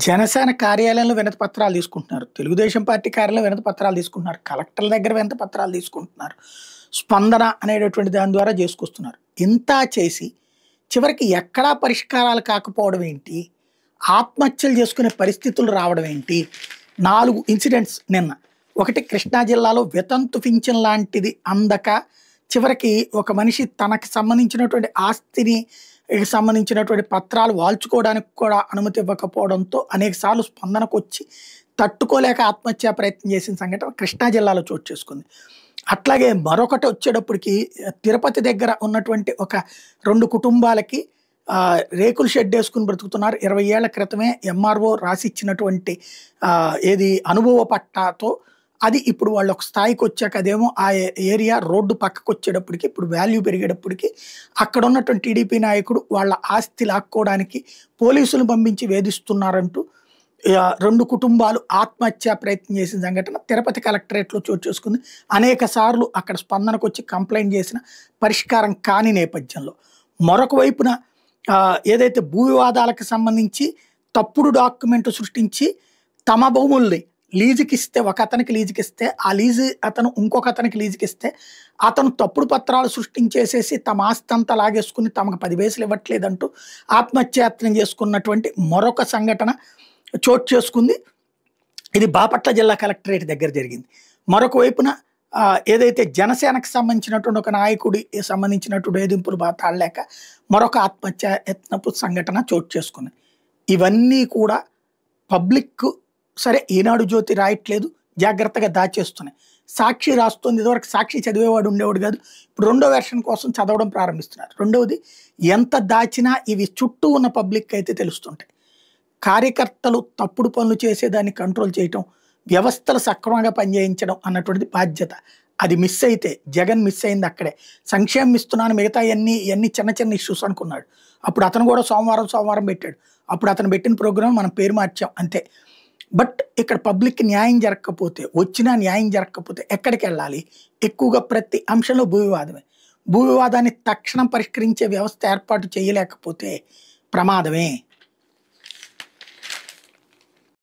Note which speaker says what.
Speaker 1: జనసేన కార్యాలయంలో వినతి పత్రాలు తీసుకుంటున్నారు. తెలుగుదేశం పార్టీ కార్యాలయంలో వినతి పత్రాలు తీసుకుంటున్నారు. కలెక్టర్ల దగ్గర వినతి పత్రాలు తీసుకుంటున్నారు. స్పందన అనేటటువంటి దాని ద్వారా చేసుకొస్తున్నారు. ఇంత చేసి చివరికి ఎక్కడా పరిష్కారాలు కాకపోవడం ఏంటి? ఆత్మహత్యలు చేసుకునే పరిస్థితులు రావడం ఏంటి? 4 ఇన్సిడెంట్స్ నిన్న. ఒకటి కృష్ణా జిల్లాలో వితంతు పింఛన్ లాంటిది అందక చివరికి ఒక మనిషి తనకి సంబంధించినటువంటి ఆస్తిని సంబంధించినటువంటి పత్రాలు వాల్చుకోవడానికి కూడా అనుమతి ఇవ్వకపోవడంతో అనేకసార్లు స్పందనకు వచ్చి తట్టుకోలేక ఆత్మహత్యా ప్రయత్నం చేసిన సంఘటన కృష్ణా జిల్లాలో చోటు చేసుకుంది. అట్లాగే మరొకటి వచ్చేటప్పటికి తిరుపతి దగ్గర ఉన్నటువంటి ఒక 2 కుటుంబాలకి రేకుల షెడ్ వేసుకుని బ్రతుకుతున్నారు. 20 ఏళ్ల క్రితమే ఎంఆర్ఓ రాసిచ్చినటువంటి ఏది అనుభవ పట్టాతో అది ఇప్పుడు వాళ్ళు ఒక స్థాయికి వచ్చాక అదేమో ఆ ఏరియా రోడ్డు పక్కకు వచ్చేటప్పటికి ఇప్పుడు వాల్యూ పెరిగేటప్పటికి అక్కడ ఉన్నటువంటి టీడీపీ నాయకుడు వాళ్ళ ఆస్తి లాక్కోవడానికి పోలీసులు పంపించి వేధిస్తున్నారంటూ 2 కుటుంబాలు ఆత్మహత్యా ప్రయత్నం చేసిన సంఘటన తిరుపతి కలెక్టరేట్లో చోటు చేసుకుంది. అనేక సార్లు అక్కడ స్పందనకు వచ్చి కంప్లైంట్ చేసిన పరిష్కారం కాని నేపథ్యంలో మరొక వైపున ఏదైతే భూ వివాదాలకు సంబంధించి తప్పుడు డాక్యుమెంట్ సృష్టించి తమ భూముల్ని లీజుకి ఇస్తే ఒక అతనికి లీజుకి ఇస్తే ఆ లీజు అతను ఇంకొక అతనికి లీజుకి ఇస్తే అతను తప్పుడు పత్రాలు సృష్టించేసేసి తమ ఆస్తి అంతా లాగేసుకుని తమకు 10 పైసలు ఇవ్వట్లేదంటూ ఆత్మహత్యాయత్నం చేసుకున్నటువంటి మరొక సంఘటన చోటు చేసుకుంది. ఇది బాపట్ల జిల్లా కలెక్టరేట్ దగ్గర జరిగింది. మరొక వైపున ఏదైతే జనసేనకు సంబంధించినటువంటి ఒక నాయకుడి సంబంధించినటువంటి వేధింపులు తాళలేక మరొక ఆత్మహత్యాయత్నపు సంఘటన చోటు చేసుకుంది. ఇవన్నీ కూడా పబ్లిక్ సరే ఈనాడు జ్యోతి రాయట్లేదు, జాగ్రత్తగా దాచేస్తున్నాయి. సాక్షి రాస్తుంది. ఇదివరకు సాక్షి చదివేవాడు ఉండేవాడు కాదు. ఇప్పుడు 2వ వెర్షన్ కోసం చదవడం ప్రారంభిస్తున్నారు. రెండవది ఎంత దాచినా ఇవి చుట్టూ ఉన్న పబ్లిక్ అయితే తెలుస్తుంటాయి. కార్యకర్తలు తప్పుడు పనులు చేసేదాన్ని కంట్రోల్ చేయటం, వ్యవస్థలు సక్రమంగా పనిచేయించడం అన్నటువంటిది బాధ్యత. అది మిస్ అయితే జగన్ మిస్ అయింది అక్కడే. సంక్షేమం ఇస్తున్నాను మిగతా ఇవన్నీ చిన్న చిన్న ఇష్యూస్ అనుకున్నాడు. అప్పుడు అతను కూడా సోమవారం పెట్టాడు. అప్పుడు అతను పెట్టిన ప్రోగ్రాం మనం పేరు మార్చాం అంతే. బట్ ఇక్కడ పబ్లిక్ న్యాయం జరగకపోతే న్యాయం జరగకపోతే ఎక్కడికి వెళ్ళాలి? ఎక్కువగా ప్రతి అంశంలో భూ వివాదమే. భూ వివాదాన్ని తక్షణం పరిష్కరించే వ్యవస్థ ఏర్పాటు చేయలేకపోతే ప్రమాదమే.